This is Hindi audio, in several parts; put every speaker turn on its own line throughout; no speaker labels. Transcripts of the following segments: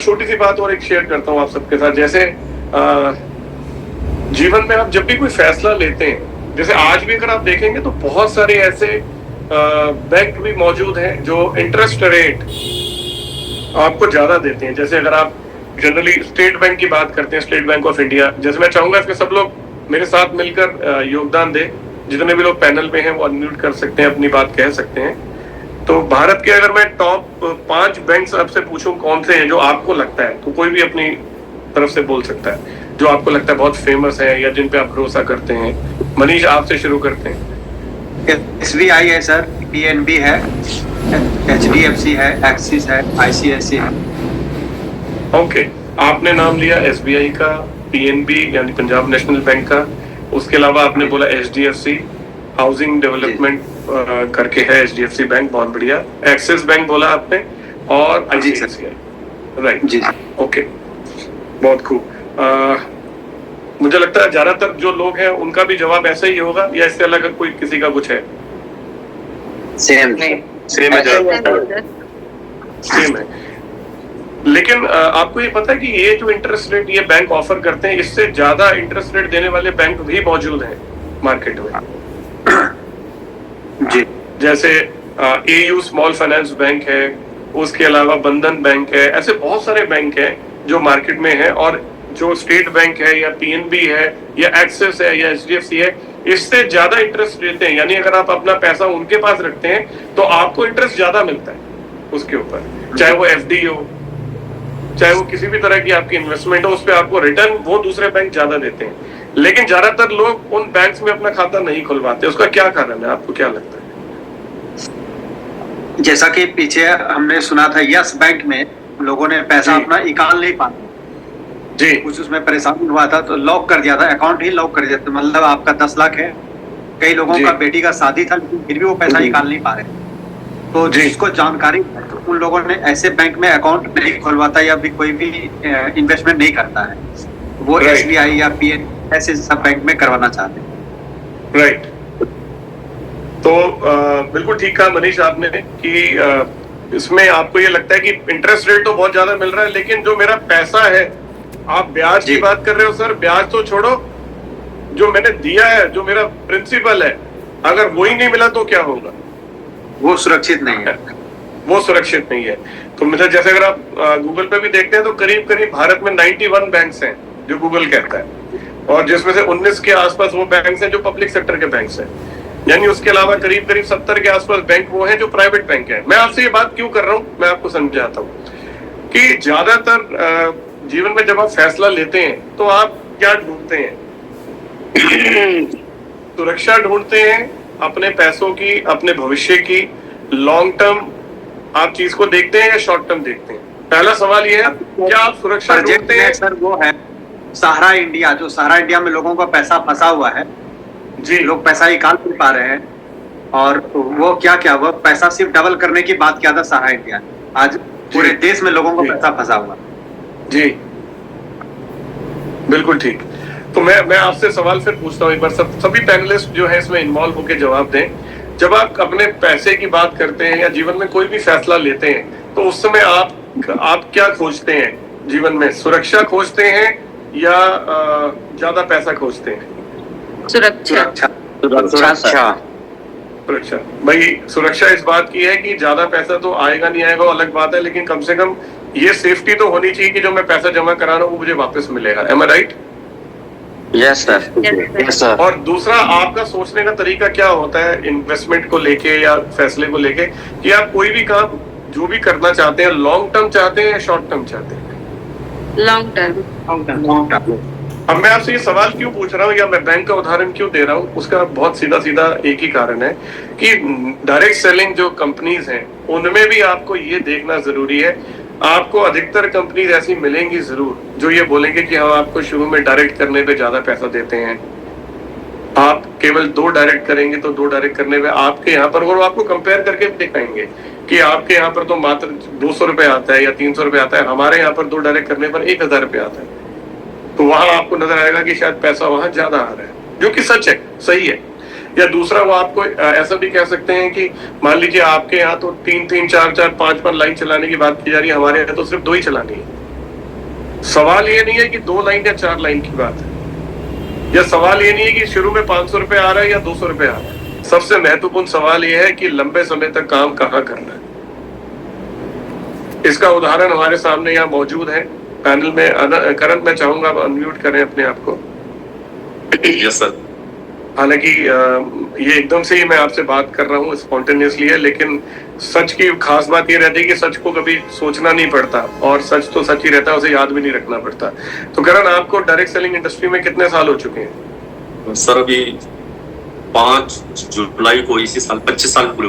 छोटी सी बात और एक शेयर करता हूँ आप सबके साथ। जैसे जीवन में आप जब भी कोई फैसला लेते हैं, जैसे आज भी अगर आप देखेंगे तो बहुत सारे ऐसे बैंक भी मौजूद हैं जो इंटरेस्ट रेट आपको ज्यादा देते हैं। जैसे अगर आप जनरली स्टेट बैंक की बात करते हैं, स्टेट बैंक ऑफ इंडिया, जैसे मैं चाहूंगा इसके सब लोग मेरे साथ मिलकर योगदान दें। जितने भी लोग पैनल में हैं वो अनम्यूट कर सकते हैं, अपनी बात कह सकते हैं। तो भारत के अगर मैं टॉप 5 बैंक आपसे पूछूं कौन से हैं जो आपको लगता है, तो कोई भी अपनी तरफ से बोल सकता है जो आपको लगता है बहुत फेमस है या जिन पे आप भरोसा करते हैं। मनीष, आपसे शुरू करते हैं।
SBI है सर, PNB है, HDFC है, एक्सिस है, ICICI है।
ओके, आपने नाम लिया SBI का, PNB यानी पंजाब नेशनल बैंक का, उसके अलावा आपने बोला HDFC हाउसिंग डेवलपमेंट करके है HDFC बैंक, बहुत बढ़िया। एक्सिस बैंक बोला आपने और ICICI, राइट जी। ओके, बहुत खूब। मुझे लगता है ज्यादातर जो लोग हैं उनका भी जवाब ऐसा ही होगा या इससे अलग कोई किसी का कुछ है?
सेम
है। लेकिन आपको ये पता है कि ये जो इंटरेस्ट रेट ये बैंक ऑफर करते हैं, इससे ज्यादा इंटरेस्ट रेट देने वाले बैंक भी मौजूद हैं मार्केट में जी। जैसे AU स्मॉल फाइनेंस बैंक है, उसके अलावा बंधन बैंक है, ऐसे बहुत सारे बैंक हैं जो मार्केट में है। और जो स्टेट बैंक है या PNB है या एक्सिस है या HDFC है, इससे ज्यादा इंटरेस्ट देते हैं। यानी अगर आप अपना पैसा उनके पास रखते हैं तो आपको इंटरेस्ट ज्यादा मिलता है उसके ऊपर, चाहे वो FD हो, चाहे वो किसी भी तरह की आपकी इन्वेस्टमेंट हो, उस पर आपको रिटर्न वो दूसरे बैंक ज्यादा देते हैं। लेकिन ज्यादातर लोग उन बैंक्स में अपना खाता नहीं खुलवाते। उसका क्या कारण है, आपको क्या लगता है?
जैसा कि पीछे हमने सुना था, यस बैंक में लोगों ने पैसा अपना निकाल नहीं पाया
जी,
कुछ उसमें परेशानी हुआ था तो लॉक कर दिया था, अकाउंट ही लॉक कर दिया था। मतलब आपका 10 लाख है, कई लोगों का बेटी का शादी था लेकिन फिर भी वो पैसा निकाल नहीं पा रहे। तो जिसको जानकारी है तो उन लोगों ने ऐसे बैंक में अकाउंट नहीं खुलवाता या भी कोई भी इन्वेस्टमेंट नहीं करता है, वो SBI या PNB ऐसे सब बैंक में करवाना चाहते हैं।
राइट। तो बिल्कुल ठीक कहा मनीष आपने कि इसमें आपको ये लगता है कि इंटरेस्ट रेट तो बहुत ज्यादा मिल रहा है, लेकिन जो मेरा पैसा है, आप ब्याज की बात कर रहे हो सर, ब्याज तो छोड़ो, जो मैंने दिया है, जो मेरा प्रिंसिपल है, अगर वो ही नहीं मिला तो क्या होगा?
वो सुरक्षित नहीं है,
वो सुरक्षित नहीं है। तो मतलब जैसे अगर आप गूगल पे भी देखते हैं तो करीब करीब भारत में 91 बैंक्स हैं जो गूगल कहता है, और जिसमें से 19 के आसपास वो बैंक्स हैं जो पब्लिक सेक्टर के बैंक्स हैं। यानी उसके अलावा करीब करीब 70 के आसपास बैंक वो हैं जो प्राइवेट बैंक हैं। मैं आपसे ये बात क्यों कर रहा हूँ, मैं आपको समझाता हूँ कि ज्यादातर जीवन में जब आप फैसला लेते हैं तो आप क्या ढूंढते हैं? सुरक्षा ढूंढते हैं अपने पैसों की, अपने भविष्य की। लॉन्ग टर्म आप चीज को देखते हैं या शॉर्ट टर्म देखते हैं? पहला सवाल ये है, क्या आप सुरक्षा ढूंढते हैं?
सर वो है सहारा इंडिया, जो सहारा इंडिया में लोगों का पैसा फंसा हुआ है जी, लोग पैसा निकाल नहीं पा रहे हैं। और वो क्या वो पैसा सिर्फ डबल करने की बात किया था सहारा इंडिया, आज पूरे देश में लोगों का पैसा फंसा हुआ
जी। बिल्कुल ठीक। तो मैं आपसे सवाल फिर पूछता हूँ एक बार, सभी पैनलिस्ट जो है इसमें इन्वॉल्व होकर जवाब दें। जब आप अपने पैसे की बात करते हैं या जीवन में कोई भी फैसला लेते हैं तो उस समय आप क्या खोजते हैं? जीवन में सुरक्षा खोजते हैं या ज्यादा पैसा खोजते हैं?
सुरक्षा।
भाई, सुरक्षा इस बात की है कि ज्यादा पैसा तो आएगा नहीं आएगा वो अलग बात है, लेकिन कम से कम ये सेफ्टी तो होनी चाहिए कि जो मैं पैसा जमा करा रहा हूँ वो मुझे वापस मिलेगा। एम आई राइट?
Yes sir.
और दूसरा, आपका सोचने का तरीका क्या होता है इन्वेस्टमेंट को लेके या फैसले को लेके, कि आप कोई भी काम जो भी करना चाहते हैं, लॉन्ग टर्म चाहते हैं या शॉर्ट टर्म चाहते हैं?
Long term.
अब मैं आपसे ये सवाल क्यों पूछ रहा हूँ या मैं बैंक का उदाहरण क्यों दे रहा हूँ, उसका बहुत सीधा एक ही कारण है कि डायरेक्ट सेलिंग जो कंपनीज हैं उनमें भी आपको ये देखना जरूरी है। आपको अधिकतर कंपनीज ऐसी मिलेंगी जरूर जो ये बोलेंगे कि हम आपको शुरू में डायरेक्ट करने पे ज्यादा पैसा देते हैं, आप केवल 2 डायरेक्ट करेंगे तो 2 डायरेक्ट करने पे आपके यहाँ पर, और आपको कंपेयर करके दिखाएंगे कि आपके यहाँ पर तो मात्र 200 रुपए आता है या 300 रुपए आता है, हमारे यहाँ पर 2 डायरेक्ट करने पर 1000 रुपए आता है। तो वहां आपको नजर आएगा कि शायद पैसा वहां ज्यादा आ रहा है, जो कि सच है, सही है। या दूसरा, वो आपको ऐसा भी कह सकते हैं कि मान लीजिए आपके यहाँ तो 3-3, 4-4, 5-5 लाइन चलाने की बात की जा रही है, हमारे यहाँ तो सिर्फ 2 ही चलानी है। सवाल ये नहीं है कि 2 लाइन या 4 लाइन की बात है, या सवाल ये नहीं है कि शुरू में 500 रुपए आ रहा है या 200 रुपए आ रहा है। सबसे महत्वपूर्ण सवाल ये है कि लंबे समय तक काम कहाँ करना है। इसका उदाहरण हमारे सामने यहाँ मौजूद है पैनल में। करण, मैं चाहूंगा आप अनम्यूट करें अपने आप को।
Yes sir.
हालांकि ये एकदम से ही मैं आपसे बात कर रहा हूँ, स्पॉन्टेनियसली है, लेकिन सच की खास बात ये रहती है कि सच को कभी सोचना नहीं पड़ता, और सच तो सच ही रहता है, उसे याद भी नहीं रखना पड़ता। तो करण, आपको डायरेक्ट सेलिंग इंडस्ट्री में कितने साल हो चुके हैं?
सर अभी 5 जुलाई को इसी साल 25 साल पूरे।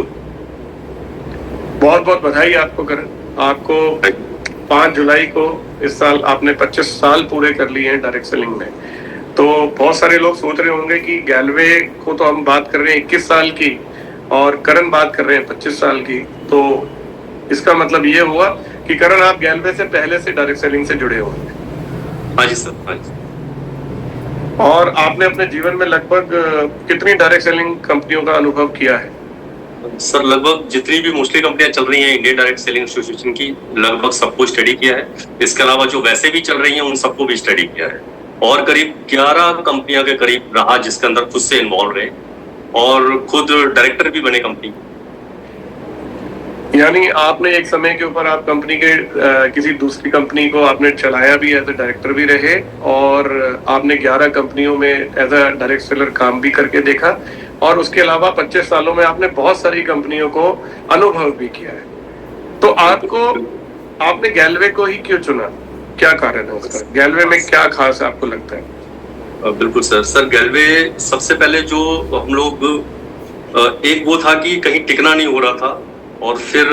बहुत बहुत बधाई आपको करण, आपको 5 जुलाई को इस साल आपने 25 साल पूरे कर लिए हैं डायरेक्ट सेलिंग में। तो बहुत सारे लोग सोच रहे होंगे कि गैलवे को तो हम बात कर रहे हैं 21 साल की और करण बात कर रहे हैं 25 साल की। तो इसका मतलब ये हुआ कि करण, आप गैलवे से पहले से डायरेक्ट सेलिंग से जुड़े होंगे।
हाँ जी सर, हाँ जी।
और आपने अपने जीवन में लगभग कितनी डायरेक्ट सेलिंग कंपनियों का अनुभव किया है?
सर लगभग जितनी भी मोस्टली कंपनियां चल रही हैं इंडियन डायरेक्ट सेलिंग एसोसिएशन की, लगभग सबको स्टडी किया है। इसके अलावा जो वैसे भी चल रही हैं उन सबको भी स्टडी किया है, और करीब 11 कंपनियां के करीब रहा जिसके अंदर खुद से इन्वॉल्व रहे और खुद डायरेक्टर भी बने कंपनी।
यानी आपने एक समय के ऊपर आप कंपनी के किसी दूसरी कंपनी को आपने चलाया भी, एज ए डायरेक्टर भी रहे, और आपने 11 कंपनियों में एज अ डायरेक्ट सेलर काम भी करके देखा, और उसके अलावा 25 सालों में आपने बहुत सारी कंपनियों को अनुभव भी किया है। तो आपने गैलवे को ही क्यों चुना? क्या कारण है उसका? गैलवे में क्या खास आपको लगता है?
बिल्कुल सर। सर गैलवे सबसे पहले जो हम लोग एक वो था कि कहीं टिकना नहीं हो रहा था, और फिर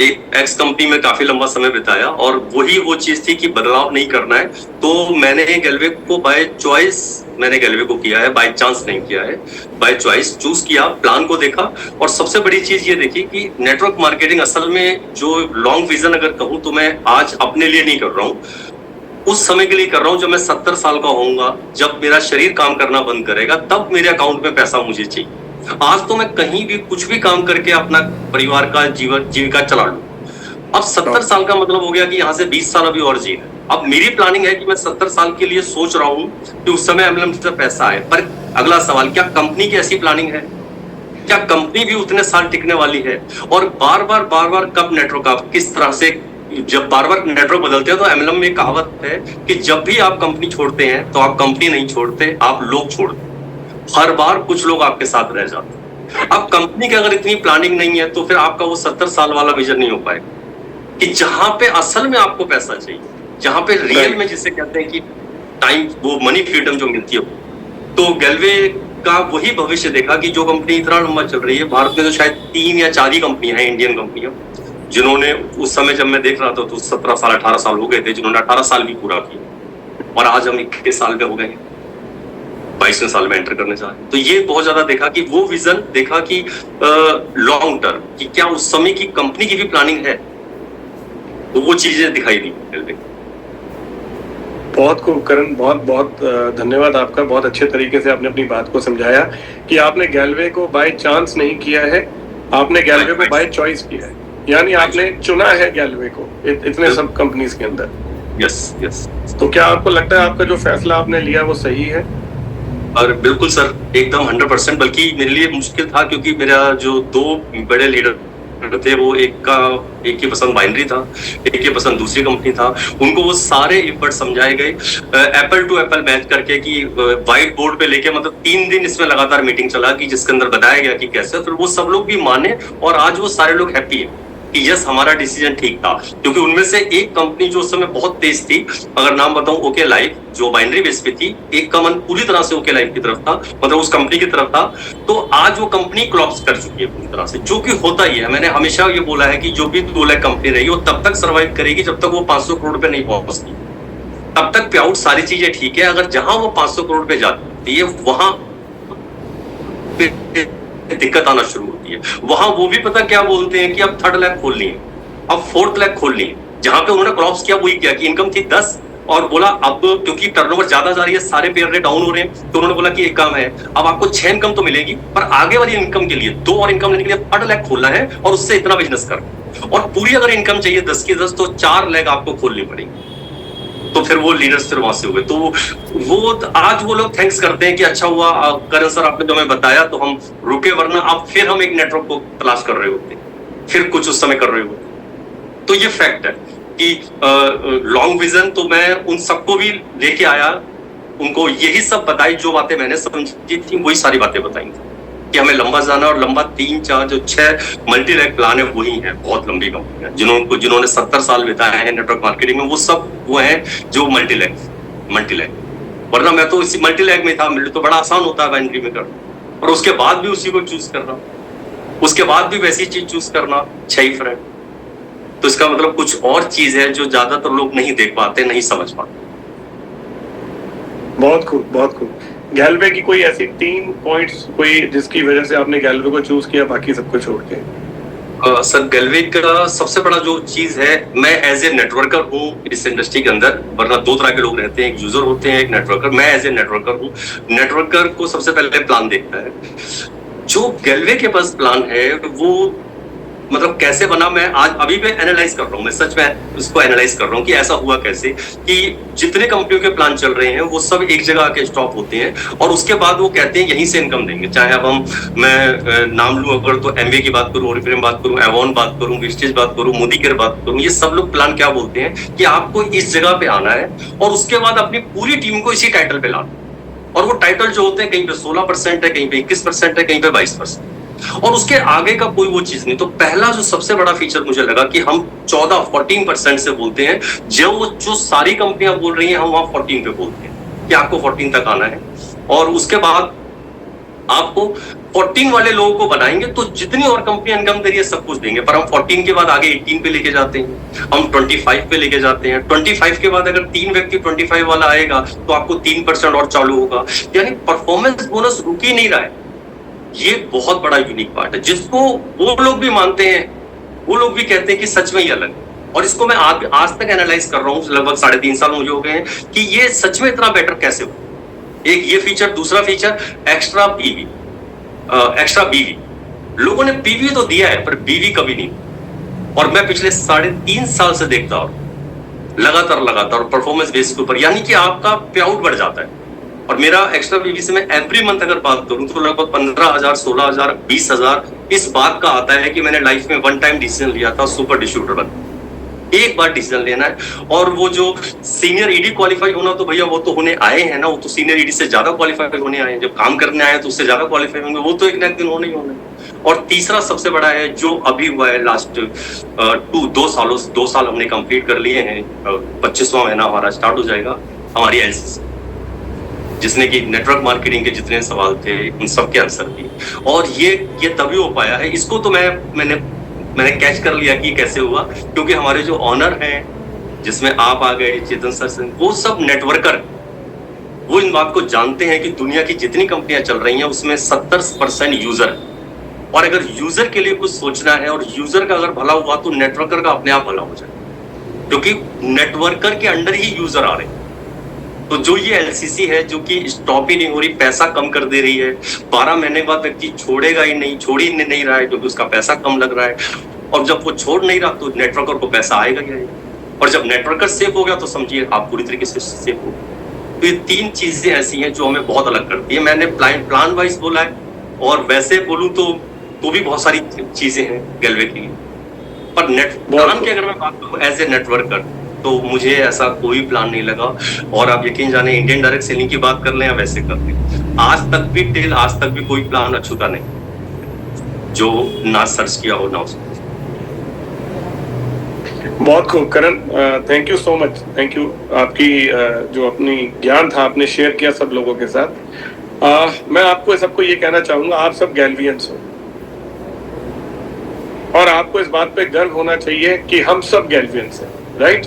एक एक्स कंपनी में काफी लंबा समय बिताया, और वही वो चीज थी कि बदलाव नहीं करना है। तो मैंने गैलवे को बाय चॉइस मैंने गैलवे को किया है, बाय चांस नहीं किया है, बाय चॉइस चूज किया, प्लान को देखा, और सबसे बड़ी चीज ये देखी कि नेटवर्क मार्केटिंग असल में जो लॉन्ग विजन अगर कहूं तो मैं आज अपने लिए नहीं कर रहा हूं, उस समय के लिए कर रहा हूं जब मैं 70 साल का होऊंगा, जब मेरा शरीर काम करना बंद करेगा, तब मेरे अकाउंट में पैसा मुझे चाहिए। आज तो मैं कहीं भी कुछ भी काम करके अपना परिवार का जीविका चला लूं। अब 70 साल का मतलब हो गया कि यहाँ से 20 साल अभी और जीना। अब मेरी प्लानिंग है कि मैं 70 साल के लिए सोच रहा हूं कि उस समय एमएलएम से पैसा आए। पर अगला सवाल, क्या कंपनी की ऐसी प्लानिंग है? क्या कंपनी भी उतने साल टिकने वाली है? और बार बार कब नेटवर्क, आप किस तरह से जब बार बार नेटवर्क बदलते हैं, तो एमएलएम में कहावत है कि जब भी आप कंपनी छोड़ते हैं तो आप कंपनी नहीं छोड़ते, आप लोग छोड़ते। हर बार कुछ लोग आपके साथ रह जाते हैं। अब कंपनी की अगर इतनी प्लानिंग नहीं है तो फिर आपका वो 70 साल वाला विजन नहीं हो पाएगा कि जहां पे असल में आपको पैसा चाहिए, जहां पे रियल में जिसे कहते हैं कि टाइम, वो मनी फ्रीडम जो मिलती है। तो गैलवे का वही भविष्य देखा कि जो कंपनी इतना लंबा चल रही है, भारत में तो शायद 3 या 4 ही कंपनियां हैं इंडियन कंपनियां, जिन्होंने उस समय जब मैं देख रहा था तो 17 साल 18 साल हो गए थे, जिन्होंने 18 साल भी पूरा किया, और आज हम 21 साल पे हो गए, 22वें साल में एंटर करने जा रहे हैं। तो ये बहुत ज्यादा देखा कि वो विजन देखा कि लॉन्ग टर्म कि क्या उस समय की कंपनी की भी प्लानिंग है, तो वो चीजें दिखाई दी।
बहुत खूब करण, बहुत बहुत धन्यवाद आपका। बहुत अच्छे तरीके से आपने अपनी बात को समझाया कि आपने गैलवे को बाय चांस नहीं किया है, आपने गैलवे को बाय चॉइस किया है, यानी आपने चुना है गैलवे को इतने सब कंपनीज के अंदर।
यस।
तो क्या आपको लगता है आपका जो फैसला आपने लिया वो सही है?
और बिल्कुल सर, एकदम 100%। बल्कि मेरे लिए मुश्किल था क्योंकि मेरा जो 2 बड़े लीडर थे, वो एक की पसंद बाइनरी था, एक की पसंद दूसरी कंपनी था। उनको वो सारे एफर्ट समझाए गए एप्पल टू एप्पल मैच करके कि व्हाइट बोर्ड पे लेके, मतलब 3 दिन इसमें लगातार मीटिंग चला कि जिसके अंदर बताया गया कि कैसे, फिर वो सब लोग भी माने, और आज वो सारे लोग हैप्पी है कि यस हमारा डिसीजन ठीक था। क्योंकि उनमें से एक कंपनी जो उस समय बहुत तेज थी, अगर नाम बताऊं, ओके लाइफ, जो बाइनरी बेस पे थी, एक का मन पूरी तरह से ओके लाइफ की तरफ था, मतलब उस कंपनी की तरफ था। तो आज वो कंपनी क्लॉप्स कर चुकी है पूरी तरह से, जो कि होता ही है। मैंने हमेशा ये बोला है कि जो भी 2 लाख कंपनी रहेगी वो तब तक सर्वाइव करेगी जब तक वो 500 करोड़ पे नहीं पहुंचती। तब तक पे आउट सारी चीजें ठीक है, अगर जहां वो 500 करोड़ पे जाती है वहां दिक्कत आना शुरू होती है। वहां वो भी पता क्या बोलते हैं कि अब 3rd लाख खोलनी है, अब 4th लाख खोलनी है। जहां पे उन्होंने क्रॉप्स किया वही किया कि इनकम थी 10, और बोला अब क्योंकि टर्नओवर ज्यादा जा रही है, सारे पेयर रेट डाउन हो रहे हैं, तो उन्होंने बोला कि एक काम है, अब आपको 6 इनकम तो मिलेगी, पर आगे वाली इनकम के लिए 2 और इनकम लेने के लिए 3rd लाख खोलना है, और उससे इतना बिजनेस कर, और पूरी अगर इनकम चाहिए 10 की 10 तो 4 लाख आपको खोलनी पड़ेगी। तो फिर वो लीडर्स फिर वहां से हुए। तो वो आज वो लोग थैंक्स करते हैं कि अच्छा हुआ करण सर आपने जो हमें बताया तो हम रुके, वरना अब फिर हम एक नेटवर्क को तलाश कर रहे होते, फिर कुछ उस समय कर रहे होते। तो ये फैक्ट है कि लॉन्ग विजन तो मैं उन सबको भी लेके आया, उनको यही सब बताई, जो बातें मैंने समझी थी वही सारी बातें बताई थी कि हमें लंबा जाना, और लंबा 3, 4 जो 6 मल्टी लैग प्लान है वही है, बहुत लंबी कंपनी है। जिन्होंने 70 साल बिताए हैं नेटवर्क मार्केटिंग में, वो सब वो हैं जो मल्टी लैग। वरना मैं तो इसी मल्टी लैग में था, मेरे तो बड़ा आसान होता है एंट्री में करना, और उसके बाद भी उसी को चूज करना, उसके बाद भी वैसी चीज चूज करना, 6 ही फ्रेंड। तो इसका मतलब कुछ और चीज है जो ज्यादातर लोग नहीं देख पाते, नहीं समझ पाते।
बहुत खूब, बहुत खूब। गैल्वे की कोई ऐसी 3 पॉइंट्स कोई जिसकी वजह से आपने गैल्वे को चूज किया बाकी सबको छोड़ के?
सर गैल्वे का सबसे बड़ा जो चीज है, मैं एज ए नेटवर्कर हूँ इस इंडस्ट्री के अंदर, वरना 2 तरह के लोग रहते हैं, एक यूजर होते हैं, एक नेटवर्कर। मैं एज ए नेटवर्कर हूँ। नेटवर्कर को सबसे पहले प्लान देखता है। जो गैल्वे के पास प्लान है वो मतलब कैसे बना, मैं आज अभी भी एनालाइज कर रहा हूँ, मैं सच में उसको एनालाइज कर रहा हूँ कि ऐसा हुआ कैसे कि जितने कंपनियों के प्लान चल रहे हैं वो सब एक जगह आके स्टॉप होते हैं, और उसके बाद वो कहते हैं यहीं से इनकम देंगे। चाहे अब मैं नाम लूं अगर, तो एमवे की बात करूं, ओरिफ्लेम बात करूं, एवॉन बात करूं, विस्टेज बात करूं, मोदी केयर बात करूं, ये सब लोग प्लान क्या बोलते हैं कि आपको इस जगह पे आना है और उसके बाद अपनी पूरी टीम को इसी टाइटल पे लाना। और वो टाइटल जो होते हैं कहीं पे 16% है, कहीं पे 21% है, कहीं पे 22%, और उसके आगे का कोई वो चीज नहीं। तो पहला जो सबसे बड़ा फीचर मुझे लगा कि हम 14-14% से बोलते हैं, जो सारी कंपनियां बोल रही हैं हम वहां 14 पे बोलते हैं कि आपको 14 तक आना है, और उसके बाद आपको 14 वाले लोगों को बनाएंगे तो जितनी और कंपनियां इनकम दे रही है सब कुछ देंगे, पर हम 14 के बाद आगे 18 पे लेके जाते हैं, हम 25 पे लेके जाते हैं। 25 के बाद अगर 3 व्यक्ति 25 वाला आएगा तो आपको 3% और चालू होगा। यानी परफॉर्मेंस बोनस रुक ही नहीं रहा है। ये बहुत बड़ा यूनिक पार्ट है जिसको वो लोग भी मानते हैं, वो लोग भी कहते हैं कि सच में ही अलग है। और इसको मैं आज तक एनालाइज कर रहा हूँ, लगभग 3.5 साल मुझे हो गए हैं कि ये सच में इतना बेटर कैसे हो। एक ये फीचर, दूसरा फीचर एक्स्ट्रा पीवी, एक्स्ट्रा बीवी। लोगों ने पीवी तो दिया है पर बीवी कभी नहीं, और मैं पिछले 3.5 साल से देखता हूँ लगातार परफॉर्मेंस बेस के ऊपर, यानी कि आपका पे आउट बढ़ जाता है। और मेरा एक्स्ट्रा बीवी से मैं एवरी मंथ अगर बात करूं तो लगभग 15,000, 16,000, 20,000 इस बात का आता है कि मैंने लाइफ में 1 टाइम डिसीजन लिया था सुपर डिस्ट्रीब्यूटर बन, एक बार डिसीजन लेना है। और वो जो सीनियर ईडी क्वालिफाई होना, तो भैया वो तो होने आए हैं ना, वो तो सीनियर ईडी से ज्यादा क्वालिफाई होने आए हैं। जब काम करने आए तो उससे ज्यादा क्वालिफाई होंगे, वो तो एक ना एक दिन होने ही होने। और तीसरा सबसे बड़ा है जो अभी हुआ है लास्ट 2 साल हमने कंप्लीट कर लिए हैं, 25वां महीना हमारा स्टार्ट हो जाएगा हमारी एलसीसी, जिसने कि नेटवर्क मार्केटिंग के जितने सवाल थे उन सबके आंसर दिए। और ये तभी हो पाया है, इसको तो मैंने कैच कर लिया कि कैसे हुआ, क्योंकि हमारे जो ऑनर हैं जिसमें आप आ गए, चेतन सर, वो सब नेटवर्कर, वो इन बात को जानते हैं कि दुनिया की जितनी कंपनियां चल रही हैं उसमें 70% यूजर है, और अगर यूजर के लिए कुछ सोचना है और यूजर का अगर भला हुआ तो नेटवर्कर का अपने आप भला हो जाए, क्योंकि नेटवर्कर के अंडर ही यूजर आ रहे हैं। तो जो ये एलसीसी है जो कि स्टॉप ही नहीं हो रही, पैसा कम कर दे रही है, 12 महीने बाद व्यक्ति छोड़ेगा ही नहीं, छोड़ ही नहीं रहा है क्योंकि उसका पैसा कम लग रहा है, और जब वो छोड़ नहीं रहा तो नेटवर्कर को पैसा आएगा ही आएगा, और जब नेटवर्कर सेफ हो गया तो समझिए आप पूरी तरीके से सेफ हो। तो ये 3 चीजें ऐसी हैं जो हमें बहुत अलग करती है। मैंने प्लान वाइज बोला है, और वैसे बोलूं तो भी बहुत सारी चीजें हैं गैल्वे की, पर प्लान की अगर मैं बात करूं एज ए नेटवर्कर तो मुझे ऐसा कोई प्लान नहीं लगा। और आप यकीन जाने इंडियन डायरेक्ट सेलिंग की बात कर लें या वैसे कर लें, आज तक भी कोई प्लान अछूता नहीं जो ना सर्च किया हो ना उसको।
बहुत खूब Karan, thank you so much, thank you. आपकी जो अपनी ज्ञान था आपने शेयर किया सब लोगों के साथ। मैं आपको सबको ये कहना चाहूंगा, आप सब गैल्वियंस हो और आपको इस बात पे गर्व होना चाहिए कि हम सब गैल्वियंस हैं, राइट?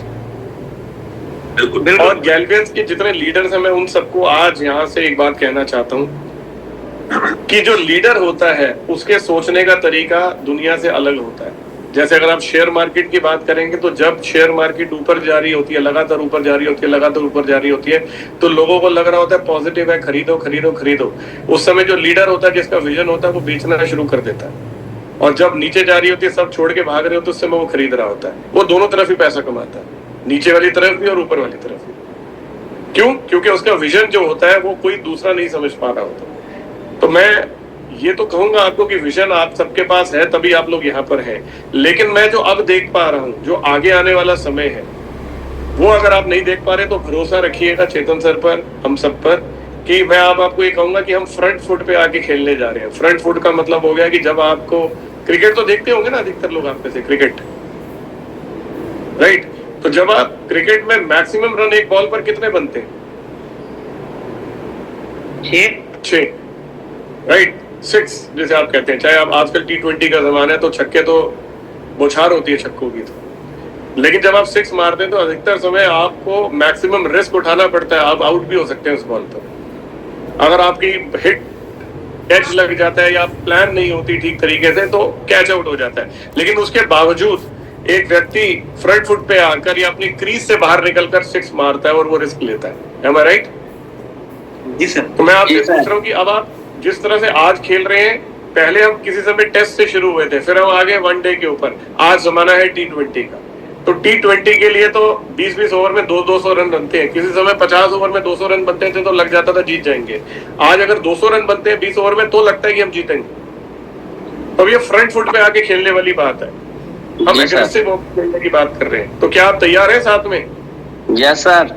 बिल्कुल।
और गैल्वियंस के जितने लीडर्स हैं, मैं उन सबको आज यहाँ से एक बात कहना चाहता हूँ कि जो लीडर होता है उसके सोचने का तरीका दुनिया से अलग होता है। जैसे अगर आप शेयर मार्केट की बात करेंगे तो जब शेयर मार्केट ऊपर जा रही होती है, लगातार ऊपर जा रही होती है, लगातार ऊपर जा रही होती है, तो लोगों को लग रहा होता है पॉजिटिव है, खरीदो खरीदो खरीदो। उस समय जो लीडर होता है, जिसका विजन होता है, वो बेचना शुरू कर देता है, और जब नीचे जा रही होती है, सब छोड़ के भाग रहे होते, उस समय वो खरीद रहा होता है। वो दोनों तरफ ही पैसा कमाता है। नीचे वाली तरफ भी और ऊपर वाली तरफ भी। क्यों? क्योंकि उसका विजन जो होता है वो कोई दूसरा नहीं समझ पा रहा होता। तो मैं ये तो कहूंगा आपको कि विजन आप सबके पास है, तभी आप लोग यहाँ पर हैं। लेकिन मैं जो अब देख पा रहा हूँ, जो आगे आने वाला समय है, वो अगर आप नहीं देख पा रहे तो भरोसा रखिएगा चेतन सर पर, हम सब पर, कि मैं अब आपको ये कहूंगा कि हम फ्रंट फुट पे आके खेलने जा रहे हैं। फ्रंट फुट का मतलब हो गया कि जब आपको क्रिकेट तो देखते होंगे ना अधिकतर लोग आप में से, क्रिकेट, राइट? तो जब आप क्रिकेट में मैक्सिमम रन एक बॉल पर कितने बनते हैं? 6, राइट? 6 जैसे आप कहते हैं। चाहे आप आजकल T20 का जमाना है तो छक्के तो बौछार होती है छक्कों की, तो लेकिन जब आप 6 मारते हैं तो अधिकतर समय आपको मैक्सिमम रिस्क उठाना पड़ता है। आप आउट भी हो सकते हैं उस बॉल पर। अगर आपकी हिट कैच लग जाता है या प्लान नहीं होती ठीक तरीके से तो कैच आउट हो जाता है। लेकिन उसके बावजूद एक व्यक्ति फ्रंट फुट पे आकर या अपनी क्रीज से बाहर निकलकर 6 मारता है और वो रिस्क लेता है। Am I right?
जी सर।
तो मैं आपसे पूछ रहा हूँ कि अब आप जिस तरह से आज खेल रहे हैं, पहले हम किसी समय टेस्ट से शुरू हुए थे, फिर हम आगे वनडे के ऊपर, आज जमाना है T20 का। तो T20 के लिए तो 20-20 ओवर में 200 रन बनते हैं। किसी समय 50 ओवर में 200 रन बनते थे तो लग जाता था जीत जाएंगे। आज अगर 200 रन बनते हैं 20 ओवर में तो लगता है कि हम जीतेंगे। तो ये फ्रंट फुट पे आके खेलने वाली बात है। हम एग्रेसिव खेलने की बात कर रहे हैं। तो क्या आप तैयार हैं साथ में?
Yes sir.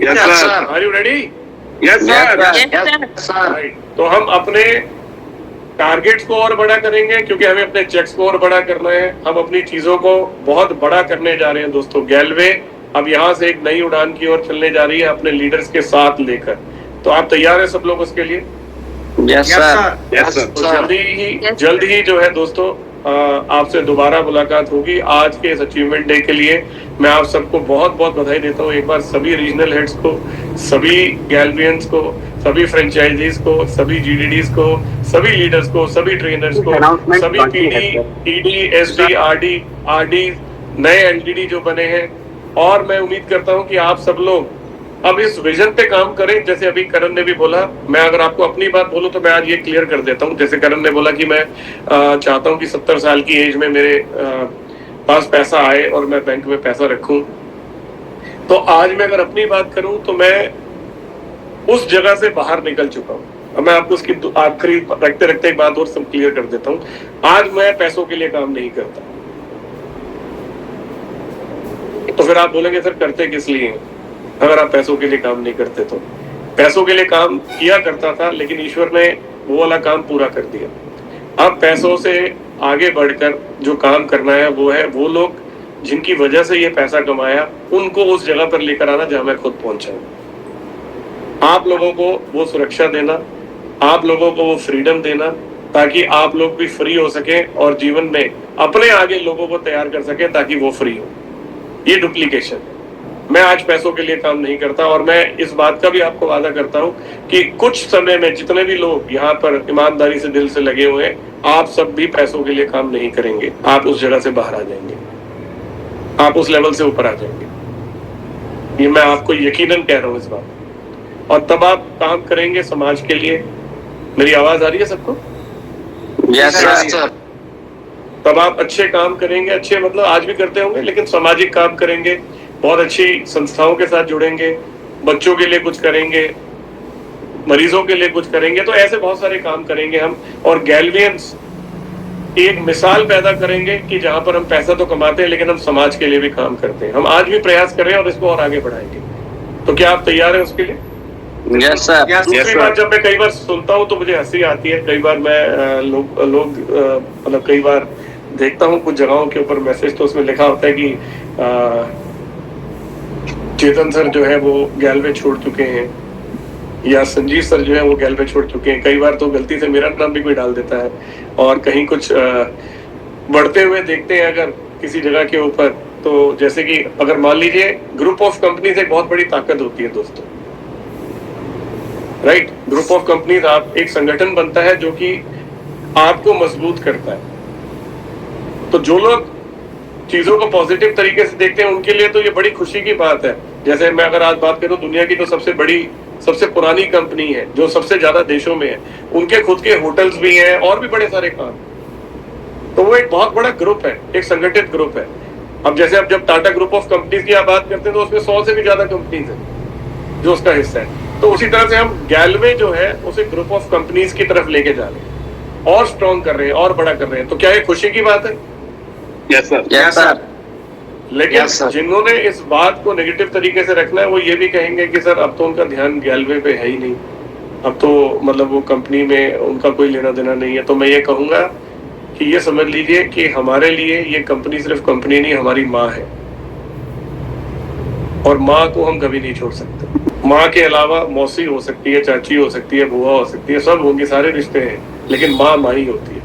Yes sir. Are you ready?
Yes sir.
Right. तो हम अपने टारगेट्स को और बड़ा करेंगे क्योंकि हमें अपने चेक्स को और बड़ा करना है। हम अपनी चीजों को बहुत बड़ा करने जा रहे हैं दोस्तों। गैलवे अब यहाँ से एक नई उड़ान की ओर चलने जा रही है अपने लीडर्स के साथ लेकर। तो आप तैयार हैं सब लोग उसके लिए?
Yes sir.
तो जल्द ही जो है दोस्तों आपसे दोबारा मुलाकात होगी। आज के इस अचीवमेंट डे के लिए मैं आप सबको बहुत बहुत बधाई देता हूँ एक बार। सभी रीजनल हेड्स को, सभी गैलवियंस को, सभी फ्रेंचाइजीज को, सभी जीडीडीज को, सभी लीडर्स को, सभी ट्रेनर्स को, सभी टीडी, एसडी, आरडी, नए एलडीडी जो बने हैं। और मैं उम्मीद करता हूँ कि आप सब लोग अब इस विजन पे काम करें। जैसे अभी करण ने भी बोला, मैं अगर आपको अपनी बात बोलूं तो मैं आज ये क्लियर कर देता हूं। जैसे करण ने बोला कि मैं चाहता हूं कि 70 साल की एज में मेरे पास पैसा आए और मैं बैंक में पैसा रखूं। तो आज मैं अगर अपनी बात करूं तो मैं उस जगह से बाहर निकल चुका हूं। अब मैं आपको उसकी आखिरी रखते रखते एक बात और सब क्लियर कर देता हूं। आज मैं पैसों के लिए काम नहीं करता। तो फिर आप बोलेंगे सर करते किस लिए अगर आप पैसों के लिए काम नहीं करते? तो पैसों के लिए काम किया करता था, लेकिन ईश्वर ने वो वाला काम पूरा कर दिया। अब पैसों से आगे बढ़कर जो काम करना है वो है वो लोग जिनकी वजह से ये पैसा कमाया, उनको उस जगह पर लेकर आना जहां मैं खुद पहुंचा हूं। आप लोगों को वो सुरक्षा देना, आप लोगों को वो फ्रीडम देना, ताकि आप लोग भी फ्री हो सके और जीवन में अपने आगे लोगों को तैयार कर सके ताकि वो फ्री हो। ये डुप्लीकेशन। मैं आज पैसों के लिए काम नहीं करता और मैं इस बात का भी आपको वादा करता हूं कि कुछ समय में जितने भी लोग यहाँ पर ईमानदारी से दिल से लगे हुए हैं, आप सब भी पैसों के लिए काम नहीं करेंगे। आप उस जगह से बाहर आ जाएंगे, आप उस लेवल से ऊपर आ जाएंगे। ये मैं आपको यकीनन कह रहा हूँ इस बात। और तब आप काम करेंगे समाज के लिए। मेरी आवाज आ रही है सबको?
Yes sir.
तब आप अच्छे काम करेंगे। अच्छे मतलब आज भी करते होंगे, लेकिन सामाजिक काम करेंगे, बहुत अच्छी संस्थाओं के साथ जुड़ेंगे, बच्चों के लिए कुछ करेंगे, मरीजों के लिए कुछ करेंगे। तो ऐसे बहुत सारे काम करेंगे हम। और गैलवियंस एक मिसाल पैदा करेंगे कि जहां पर हम पैसा तो कमाते हैं लेकिन हम समाज के लिए भी काम करते हैं। हम आज भी प्रयास कर रहे हैं और इसको और आगे बढ़ाएंगे। तो क्या आप तैयार हैं उसके लिए?
Yes sir.
दूसरी बात, जब मैं कई बार सुनता हूँ तो मुझे हंसी आती है। कई बार मैं लोग मतलब कई बार देखता हूँ कुछ जगहों के ऊपर मैसेज, तो उसमें लिखा होता है कि चेतन सर जो है वो गैलवे छोड़ चुके हैं, या संजीव सर जो है वो गैलवे छोड़ चुके हैं। कई बार तो गलती से मेरा नाम भी कोई डाल देता है। और कहीं कुछ बढ़ते हुए देखते हैं अगर किसी जगह के ऊपर, तो जैसे कि अगर मान लीजिए ग्रुप ऑफ कंपनीज एक बहुत बड़ी ताकत होती है दोस्तों, राइट? ग्रुप ऑफ कंपनीज, आप एक संगठन बनता है जो कि आपको मजबूत करता है। तो जो लोग चीजों को पॉजिटिव तरीके से देखते हैं उनके लिए तो ये बड़ी खुशी की बात है। जैसे मैं अगर आज बात करूं, दुनिया की तो सबसे बड़ी, सबसे पुरानी कंपनी है जो सबसे ज्यादा देशों में है, उनके खुद के होटल्स भी हैं और भी बड़े सारे काम। तो वो एक बहुत बड़ा ग्रुप है, एक संगठित ग्रुप है। अब जैसे अब जब टाटा ग्रुप ऑफ कंपनीज की आप बात करते हैं तो उसमें 100 से भी ज्यादा कंपनीज हैं जो उसका हिस्सा है। तो उसी तरह से हम गैलवे जो है उसे ग्रुप ऑफ कंपनीज की तरफ लेके जा रहे हैं और स्ट्रॉन्ग कर रहे हैं और बड़ा कर रहे हैं। तो क्या ये खुशी की बात है?
Yes sir, yes sir.
लेकिन
Yes, sir.
जिन्होंने इस बात को नेगेटिव तरीके से रखना है वो ये भी कहेंगे कि सर अब तो उनका ध्यान गैलवे पे है ही नहीं, अब तो मतलब वो कंपनी में उनका कोई लेना देना नहीं है। तो मैं ये कहूंगा कि ये समझ लीजिए कि हमारे लिए ये कंपनी सिर्फ कंपनी नहीं, हमारी माँ है और माँ को हम कभी नहीं छोड़ सकते। माँ के अलावा मौसी हो सकती है, चाची हो सकती है, बुआ हो सकती है, सब होंगे, सारे रिश्ते हैं, लेकिन माँ माँ ही होती है।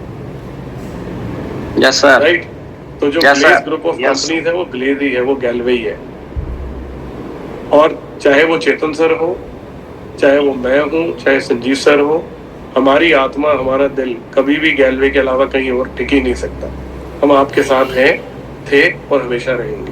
Yes sir,
right. तो जो
Yes,
Glaze
sir.
Group of
Yes.
Companies है वो ग्लेज ही है, वो गैलवे ही है। और चाहे वो चेतन सर हो, चाहे वो मैं हूँ, चाहे संजीव सर हो, हमारी आत्मा, हमारा दिल कभी भी गैलवे के अलावा कहीं और टिक ही नहीं सकता। हम आपके साथ हैं, थे और हमेशा रहेंगे।